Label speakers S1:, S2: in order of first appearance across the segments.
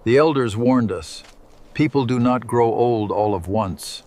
S1: The elders warned us, people do not grow old all at once.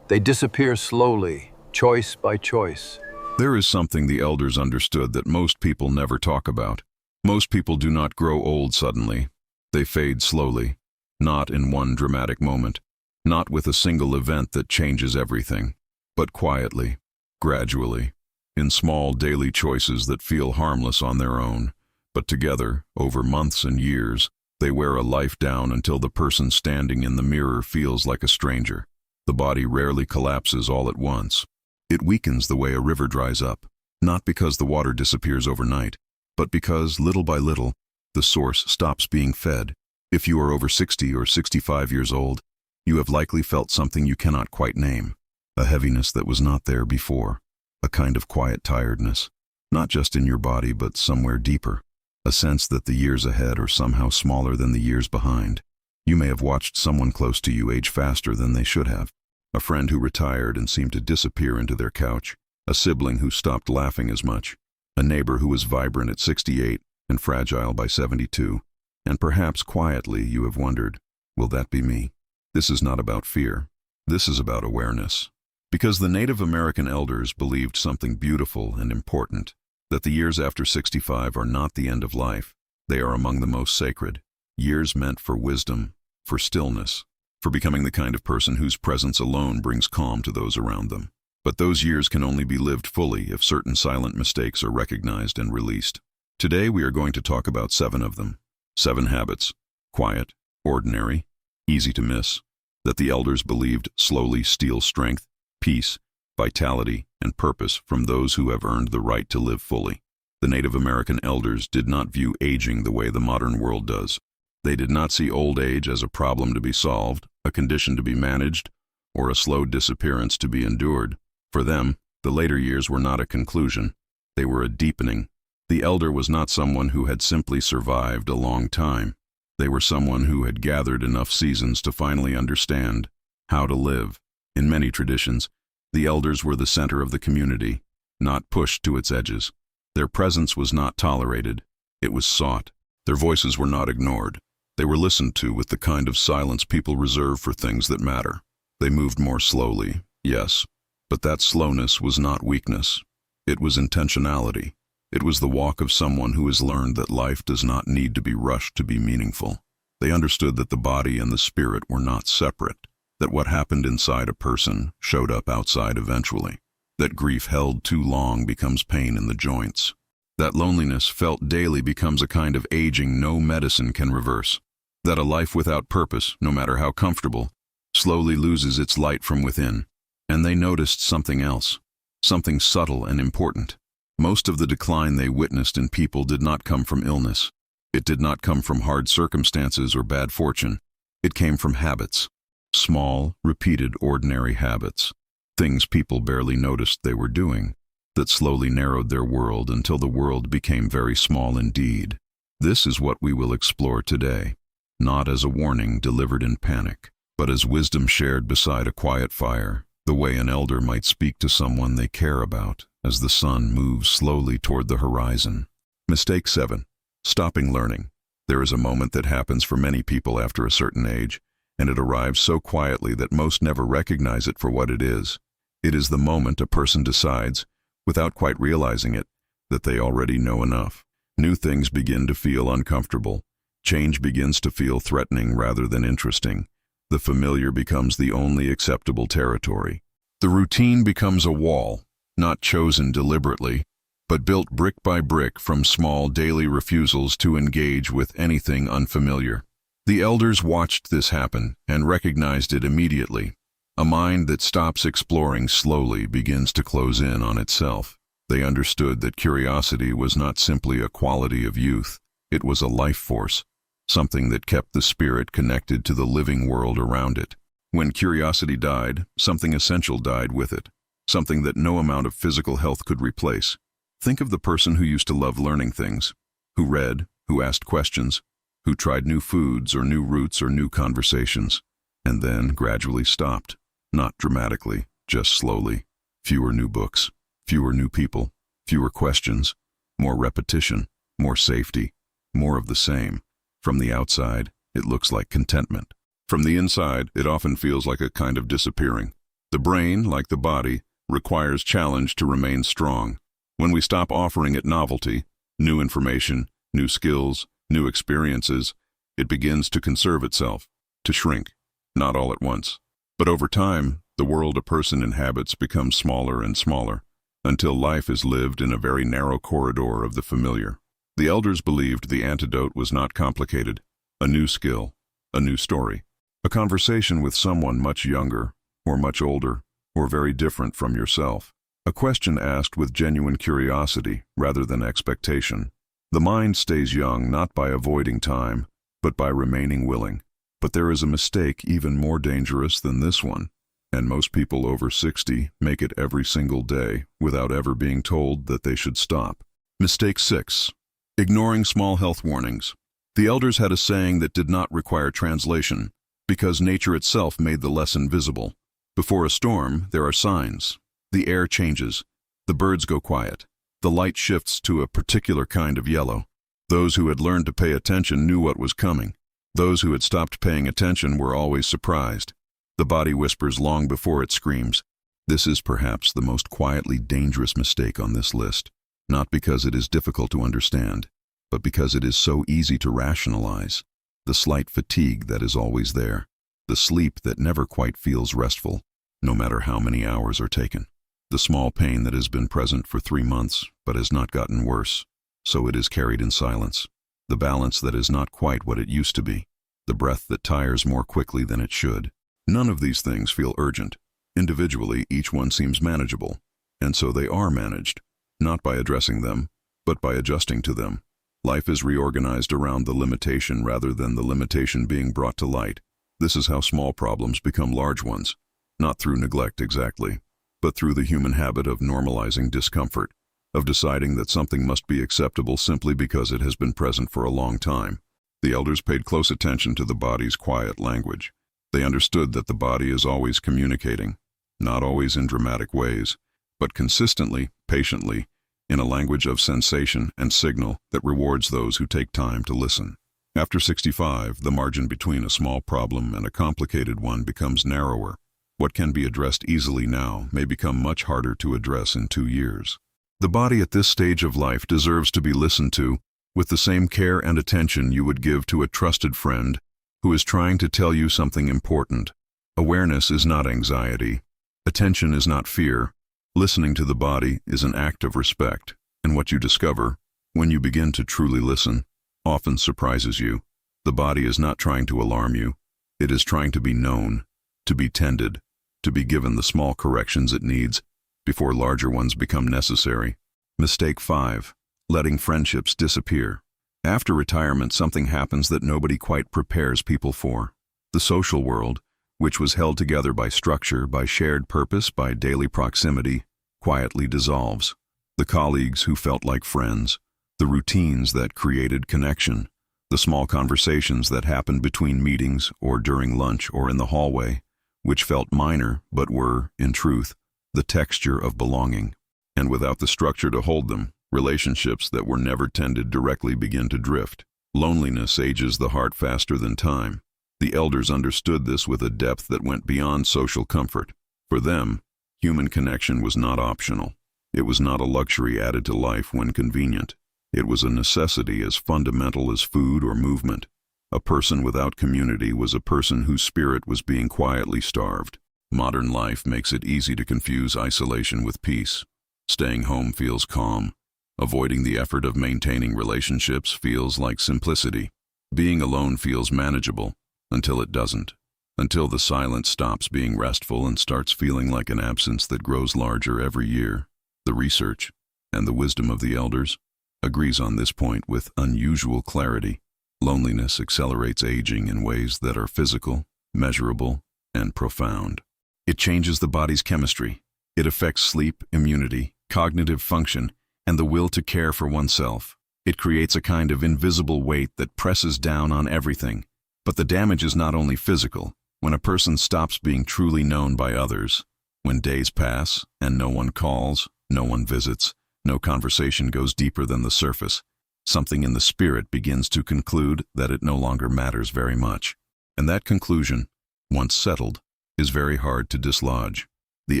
S1: They disappear slowly, choice by choice.
S2: There is something the elders understood that most people never talk about. Most people do not grow old suddenly. They fade slowly, not in one dramatic moment, not with a single event that changes everything, but quietly, gradually, in small daily choices that feel harmless on their own, but together, over months and years, they wear a life down until the person standing in the mirror feels like a stranger. The body rarely collapses all at once. It weakens the way a river dries up, not because the water disappears overnight, but because, little by little, the source stops being fed. If you are over 60 or 65 years old, you have likely felt something you cannot quite name, a heaviness that was not there before, a kind of quiet tiredness, not just in your body but somewhere deeper, a sense that the years ahead are somehow smaller than the years behind. You may have watched someone close to you age faster than they should have, a friend who retired and seemed to disappear into their couch, a sibling who stopped laughing as much, a neighbor who was vibrant at 68 and fragile by 72, and perhaps quietly you have wondered, will that be me? This is not about fear. This is about awareness. Because the Native American elders believed something beautiful and important, that the years after 65 are not the end of life. They are among the most sacred. Years meant for wisdom, for stillness, for becoming the kind of person whose presence alone brings calm to those around them. But those years can only be lived fully if certain silent mistakes are recognized and released. Today we are going to talk about 7 of them. 7 habits, quiet, ordinary, easy to miss, that the elders believed slowly steal strength, peace, vitality, and purpose from those who have earned the right to live fully. The Native American elders did not view aging the way the modern world does. They did not see old age as a problem to be solved, a condition to be managed, or a slow disappearance to be endured. For them, the later years were not a conclusion. They were a deepening. The elder was not someone who had simply survived a long time. They were someone who had gathered enough seasons to finally understand how to live. In many traditions, the elders were the center of the community, not pushed to its edges. Their presence was not tolerated. It was sought. Their voices were not ignored. They were listened to with the kind of silence people reserve for things that matter. They moved more slowly, yes, but that slowness was not weakness. It was intentionality. It was the walk of someone who has learned that life does not need to be rushed to be meaningful. They understood that the body and the spirit were not separate, that what happened inside a person showed up outside eventually, that grief held too long becomes pain in the joints, that loneliness felt daily becomes a kind of aging no medicine can reverse, that a life without purpose, no matter how comfortable, slowly loses its light from within. And they noticed something else, something subtle and important. Most of the decline they witnessed in people did not come from illness. It did not come from hard circumstances or bad fortune. It came from habits. Small, repeated, ordinary habits. Things people barely noticed they were doing, that slowly narrowed their world until the world became very small indeed. This is what we will explore today, not as a warning delivered in panic, but as wisdom shared beside a quiet fire, the way an elder might speak to someone they care about as the sun moves slowly toward the horizon. Mistake 7. Stopping learning. There is a moment that happens for many people after a certain age, and it arrives so quietly that most never recognize it for what it is. It is the moment a person decides, without quite realizing it, that they already know enough. New things begin to feel uncomfortable. Change begins to feel threatening rather than interesting. The familiar becomes the only acceptable territory. The routine becomes a wall, not chosen deliberately, but built brick by brick from small daily refusals to engage with anything unfamiliar. The elders watched this happen and recognized it immediately. A mind that stops exploring slowly begins to close in on itself. They understood that curiosity was not simply a quality of youth, it was a life force, something that kept the spirit connected to the living world around it. When curiosity died, something essential died with it, something that no amount of physical health could replace. Think of the person who used to love learning things, who read, who asked questions, who tried new foods or new routes or new conversations, and then gradually stopped, not dramatically, just slowly. Fewer new books, fewer new people, fewer questions, more repetition, more safety, more of the same. From the outside, it looks like contentment. From the inside, it often feels like a kind of disappearing. The brain, like the body, requires challenge to remain strong. When we stop offering it novelty, new information, new skills, new experiences, it begins to conserve itself, to shrink, not all at once. But over time, the world a person inhabits becomes smaller and smaller, until life is lived in a very narrow corridor of the familiar. The elders believed the antidote was not complicated, a new skill, a new story, a conversation with someone much younger, or much older, or very different from yourself. A question asked with genuine curiosity rather than expectation. The mind stays young not by avoiding time, but by remaining willing. But there is a mistake even more dangerous than this one, and most people over 60 make it every single day without ever being told that they should stop. Mistake 6. Ignoring small health warnings. The elders had a saying that did not require translation, because nature itself made the lesson visible. Before a storm, there are signs. The air changes. The birds go quiet. The light shifts to a particular kind of yellow. Those who had learned to pay attention knew what was coming. Those who had stopped paying attention were always surprised. The body whispers long before it screams. This is perhaps the most quietly dangerous mistake on this list, not because it is difficult to understand, but because it is so easy to rationalize. The slight fatigue that is always there, the sleep that never quite feels restful, no matter how many hours are taken, the small pain that has been present for 3 months but has not gotten worse, so it is carried in silence, the balance that is not quite what it used to be, the breath that tires more quickly than it should. None of these things feel urgent. Individually, each one seems manageable, and so they are managed, not by addressing them, but by adjusting to them. Life is reorganized around the limitation rather than the limitation being brought to light. This is how small problems become large ones, not through neglect exactly, but through the human habit of normalizing discomfort, of deciding that something must be acceptable simply because it has been present for a long time. The elders paid close attention to the body's quiet language. They understood that the body is always communicating, not always in dramatic ways, but consistently, patiently, in a language of sensation and signal that rewards those who take time to listen. After 65, the margin between a small problem and a complicated one becomes narrower. What can be addressed easily now may become much harder to address in 2 years. The body at this stage of life deserves to be listened to with the same care and attention you would give to a trusted friend who is trying to tell you something important. Awareness is not anxiety. Attention is not fear. Listening to the body is an act of respect, and what you discover, when you begin to truly listen, often surprises you. The body is not trying to alarm you. It is trying to be known, to be tended, to be given the small corrections it needs before larger ones become necessary. Mistake 5. Letting friendships disappear. After retirement, something happens that nobody quite prepares people for. The social world, which was held together by structure, by shared purpose, by daily proximity, quietly dissolves. The colleagues who felt like friends, the routines that created connection, the small conversations that happened between meetings or during lunch or in the hallway, which felt minor but were, in truth, the texture of belonging. And without the structure to hold them, relationships that were never tended directly begin to drift. Loneliness ages the heart faster than time. The elders understood this with a depth that went beyond social comfort. For them, human connection was not optional. It was not a luxury added to life when convenient. It was a necessity as fundamental as food or movement. A person without community was a person whose spirit was being quietly starved. Modern life makes it easy to confuse isolation with peace. Staying home feels calm. Avoiding the effort of maintaining relationships feels like simplicity. Being alone feels manageable, until it doesn't. Until the silence stops being restful and starts feeling like an absence that grows larger every year. The research, and the wisdom of the elders, agrees on this point with unusual clarity. Loneliness accelerates aging in ways that are physical, measurable, and profound. It changes the body's chemistry. It affects sleep, immunity, cognitive function, and the will to care for oneself. It creates a kind of invisible weight that presses down on everything. But the damage is not only physical. When a person stops being truly known by others, when days pass and no one calls, no one visits, no conversation goes deeper than the surface, Something in the spirit begins to conclude that it no longer matters very much. And that conclusion, once settled, is very hard to dislodge. The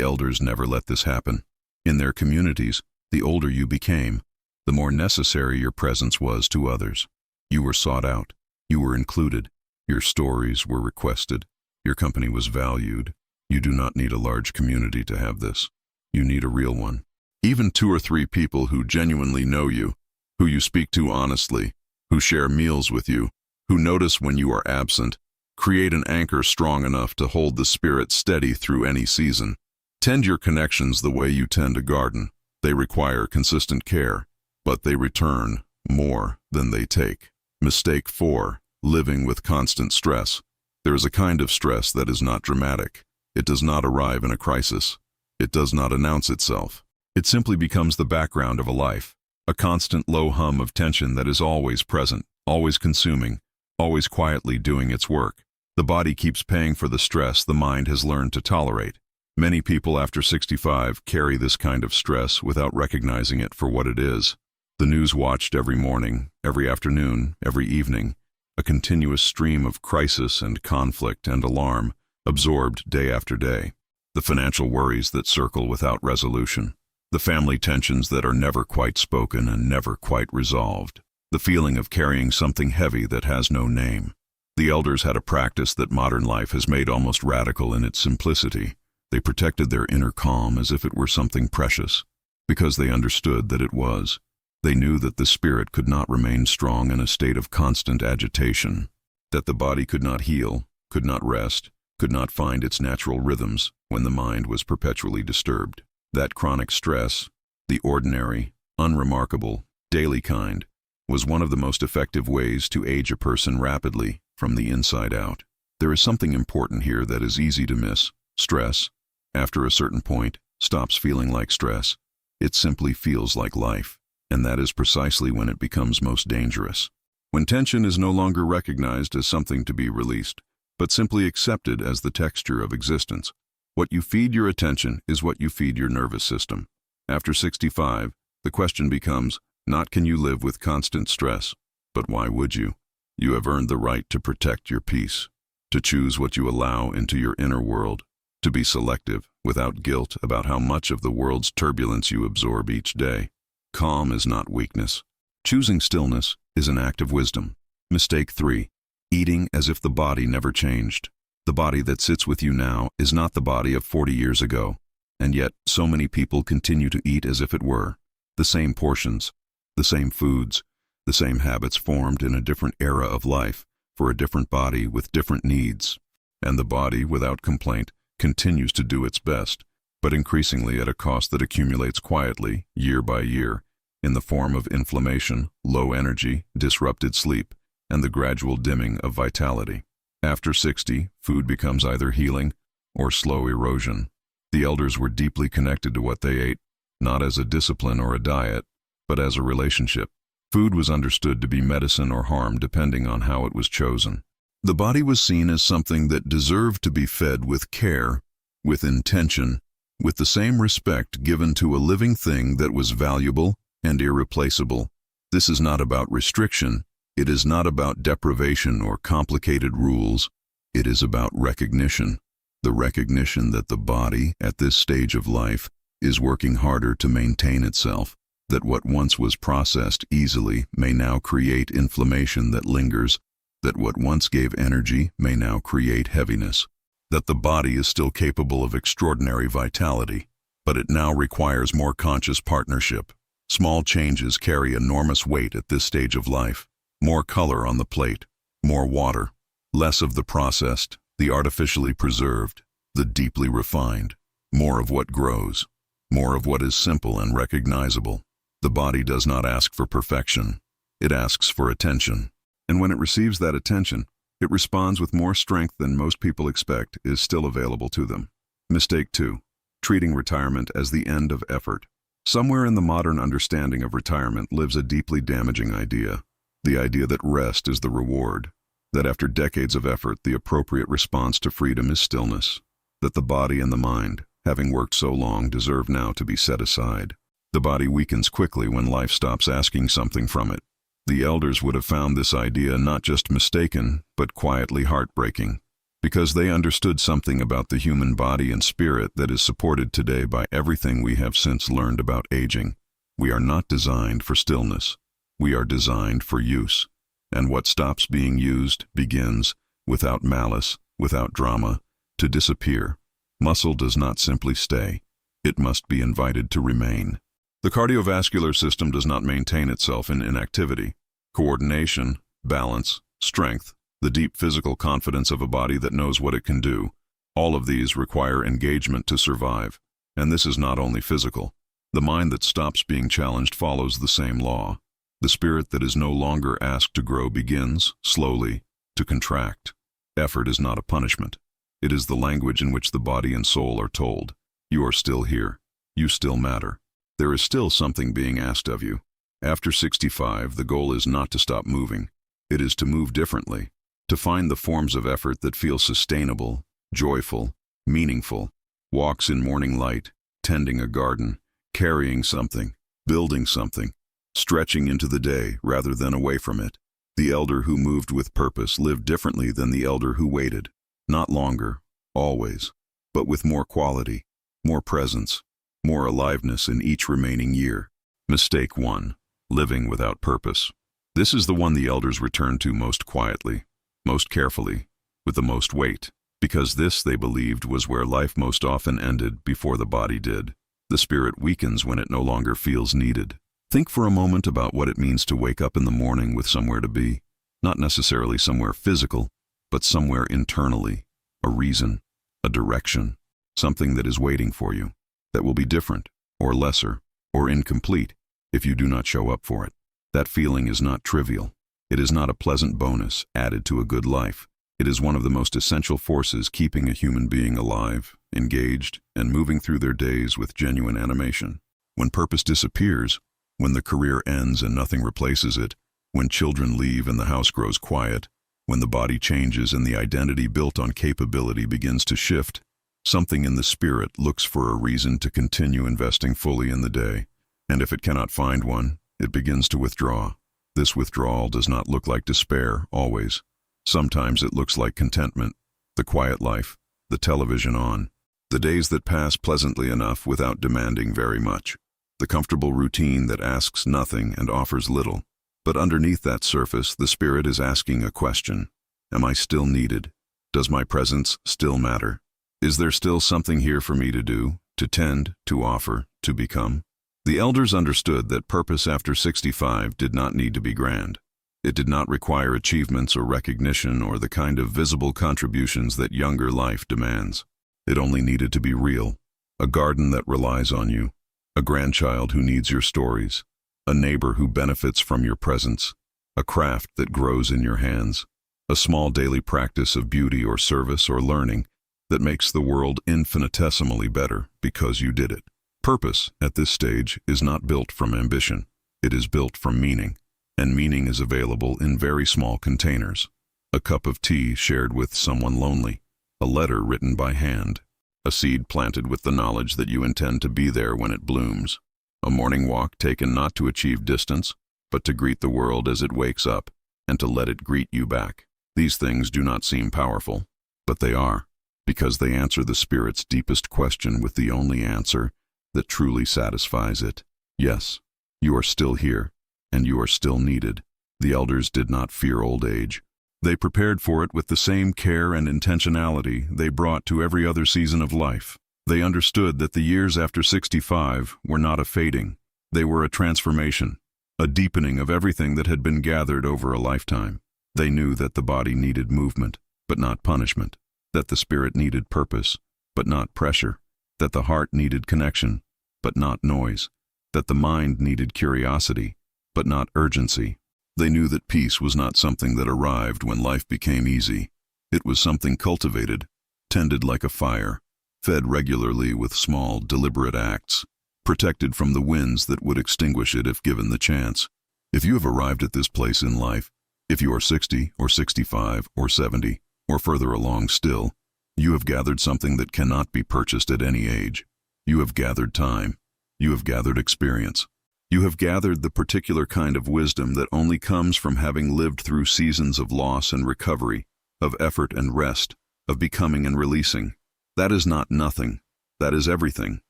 S2: elders never let this happen. In their communities, the older you became, the more necessary your presence was to others. You were sought out. You were included. Your stories were requested. Your company was valued. You do not need a large community to have this. You need a real one. Even 2 or 3 people who genuinely know you, who you speak to honestly, who share meals with you, who notice when you are absent, create an anchor strong enough to hold the spirit steady through any season. Tend your connections the way you tend a garden. They require consistent care, but they return more than they take. Mistake 4. Living with constant stress. There is a kind of stress that is not dramatic. It does not arrive in a crisis. It does not announce itself. It simply becomes the background of a life, a constant low hum of tension that is always present, always consuming, always quietly doing its work. The body keeps paying for the stress the mind has learned to tolerate. Many people after 65 carry this kind of stress without recognizing it for what it is. The news watched every morning, every afternoon, every evening, a continuous stream of crisis and conflict and alarm, absorbed day after day. The financial worries that circle without resolution. The family tensions that are never quite spoken and never quite resolved. The feeling of carrying something heavy that has no name. The elders had a practice that modern life has made almost radical in its simplicity. They protected their inner calm as if it were something precious, because they understood that it was. They knew that the spirit could not remain strong in a state of constant agitation, that the body could not heal, could not rest, could not find its natural rhythms when the mind was perpetually disturbed. That chronic stress, the ordinary, unremarkable, daily kind, was one of the most effective ways to age a person rapidly from the inside out. There is something important here that is easy to miss. Stress, after a certain point, stops feeling like stress. It simply feels like life, and that is precisely when it becomes most dangerous. When tension is no longer recognized as something to be released, but simply accepted as the texture of existence. What you feed your attention is what you feed your nervous system. After 65, the question becomes, not can you live with constant stress, but why would you? You have earned the right to protect your peace, to choose what you allow into your inner world, to be selective, without guilt about how much of the world's turbulence you absorb each day. Calm is not weakness. Choosing stillness is an act of wisdom. Mistake 3. Eating as if the body never changed. The body that sits with you now is not the body of 40 years ago, and yet so many people continue to eat as if it were. The same portions, the same foods, the same habits formed in a different era of life for a different body with different needs. And the body, without complaint, continues to do its best, but increasingly at a cost that accumulates quietly, year by year, in the form of inflammation, low energy, disrupted sleep, and the gradual dimming of vitality. After 60, food becomes either healing or slow erosion. The elders were deeply connected to what they ate, not as a discipline or a diet, but as a relationship. Food was understood to be medicine or harm depending on how it was chosen. The body was seen as something that deserved to be fed with care, with intention, with the same respect given to a living thing that was valuable and irreplaceable. This is not about restriction. It is not about deprivation or complicated rules. It is about recognition. The recognition that the body, at this stage of life, is working harder to maintain itself, that what once was processed easily may now create inflammation that lingers, that what once gave energy may now create heaviness, that the body is still capable of extraordinary vitality, but it now requires more conscious partnership. Small changes carry enormous weight at this stage of life. More color on the plate, more water, less of the processed, the artificially preserved, the deeply refined, more of what grows, more of what is simple and recognizable. The body does not ask for perfection. It asks for attention. And when it receives that attention, it responds with more strength than most people expect is still available to them. Mistake 2. Treating retirement as the end of effort. Somewhere in the modern understanding of retirement lives a deeply damaging idea. The idea that rest is the reward, that after decades of effort, the appropriate response to freedom is stillness, that the body and the mind, having worked so long, deserve now to be set aside. The body weakens quickly when life stops asking something from it. The elders would have found this idea not just mistaken, but quietly heartbreaking, because they understood something about the human body and spirit that is supported today by everything we have since learned about aging. We are not designed for stillness. We are designed for use. And what stops being used begins, without malice, without drama, to disappear. Muscle does not simply stay. It must be invited to remain. The cardiovascular system does not maintain itself in inactivity. Coordination, balance, strength, the deep physical confidence of a body that knows what it can do, all of these require engagement to survive. And this is not only physical. The mind that stops being challenged follows the same law. The spirit that is no longer asked to grow begins, slowly, to contract. Effort is not a punishment. It is the language in which the body and soul are told, you are still here. You still matter. There is still something being asked of you. After 65, the goal is not to stop moving. It is to move differently, to find the forms of effort that feel sustainable, joyful, meaningful. Walks in morning light, tending a garden, carrying something, building something, stretching into the day rather than away from it. The elder who moved with purpose lived differently than the elder who waited. Not longer, always, but with more quality, more presence, more aliveness in each remaining year. Mistake 1. Living without purpose. This is the one the elders return to most quietly, most carefully, with the most weight, because this, they believed, was where life most often ended before the body did. The spirit weakens when it no longer feels needed. Think for a moment about what it means to wake up in the morning with somewhere to be, not necessarily somewhere physical, but somewhere internally, a reason, a direction, something that is waiting for you, that will be different, or lesser, or incomplete, if you do not show up for it. That feeling is not trivial. It is not a pleasant bonus added to a good life. It is one of the most essential forces keeping a human being alive, engaged, and moving through their days with genuine animation. When purpose disappears, when the career ends and nothing replaces it, when children leave and the house grows quiet, when the body changes and the identity built on capability begins to shift, something in the spirit looks for a reason to continue investing fully in the day. And if it cannot find one, it begins to withdraw. This withdrawal does not look like despair, always. Sometimes it looks like contentment, the quiet life, the television on, the days that pass pleasantly enough without demanding very much, the comfortable routine that asks nothing and offers little. But underneath that surface, the spirit is asking a question. Am I still needed? Does my presence still matter? Is there still something here for me to do, to tend, to offer, to become? The elders understood that purpose after 65 did not need to be grand. It did not require achievements or recognition or the kind of visible contributions that younger life demands. It only needed to be real, a garden that relies on you, a grandchild who needs your stories, a neighbor who benefits from your presence, a craft that grows in your hands, a small daily practice of beauty or service or learning that makes the world infinitesimally better because you did it. Purpose, at this stage, is not built from ambition. It is built from meaning, and meaning is available in very small containers. A cup of tea shared with someone lonely, a letter written by hand, a seed planted with the knowledge that you intend to be there when it blooms, a morning walk taken not to achieve distance, but to greet the world as it wakes up, and to let it greet you back. These things do not seem powerful, but they are, because they answer the spirit's deepest question with the only answer that truly satisfies it. Yes, you are still here, and you are still needed. The elders did not fear old age. They prepared for it with the same care and intentionality they brought to every other season of life. They understood that the years after 65 were not a fading. They were a transformation, a deepening of everything that had been gathered over a lifetime. They knew that the body needed movement, but not punishment, that the spirit needed purpose, but not pressure, that the heart needed connection, but not noise, that the mind needed curiosity, but not urgency. They knew that peace was not something that arrived when life became easy. It was something cultivated, tended like a fire, fed regularly with small, deliberate acts, protected from the winds that would extinguish it if given the chance. If you have arrived at this place in life, if you are 60 or 65 or 70 or further along still, you have gathered something that cannot be purchased at any age. You have gathered time. You have gathered experience. You have gathered the particular kind of wisdom that only comes from having lived through seasons of loss and recovery, of effort and rest, of becoming and releasing. That is not nothing. That is everything.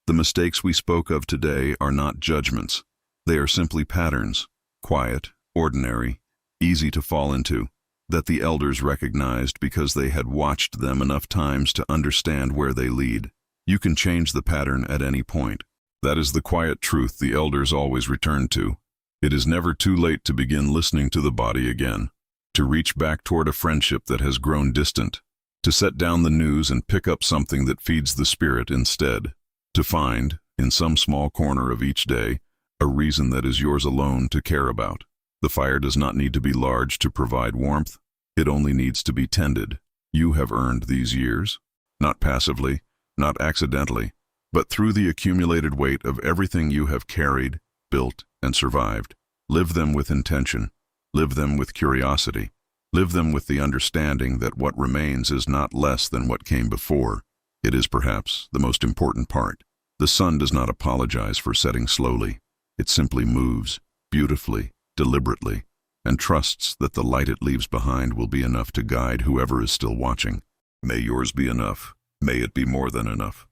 S2: The mistakes we spoke of today are not judgments. They are simply patterns, quiet, ordinary, easy to fall into, that the elders recognized because they had watched them enough times to understand where they lead. You can change the pattern at any point. That is the quiet truth the elders always return to. It is never too late to begin listening to the body again, to reach back toward a friendship that has grown distant, to set down the news and pick up something that feeds the spirit instead, to find, in some small corner of each day, a reason that is yours alone to care about. The fire does not need to be large to provide warmth. It only needs to be tended. You have earned these years, not passively, not accidentally, but through the accumulated weight of everything you have carried, built, and survived. Live them with intention. Live them with curiosity. Live them with the understanding that what remains is not less than what came before. It is perhaps the most important part. The sun does not apologize for setting slowly. It simply moves, beautifully, deliberately, and trusts that the light it leaves behind will be enough to guide whoever is still watching. May yours be enough. May it be more than enough.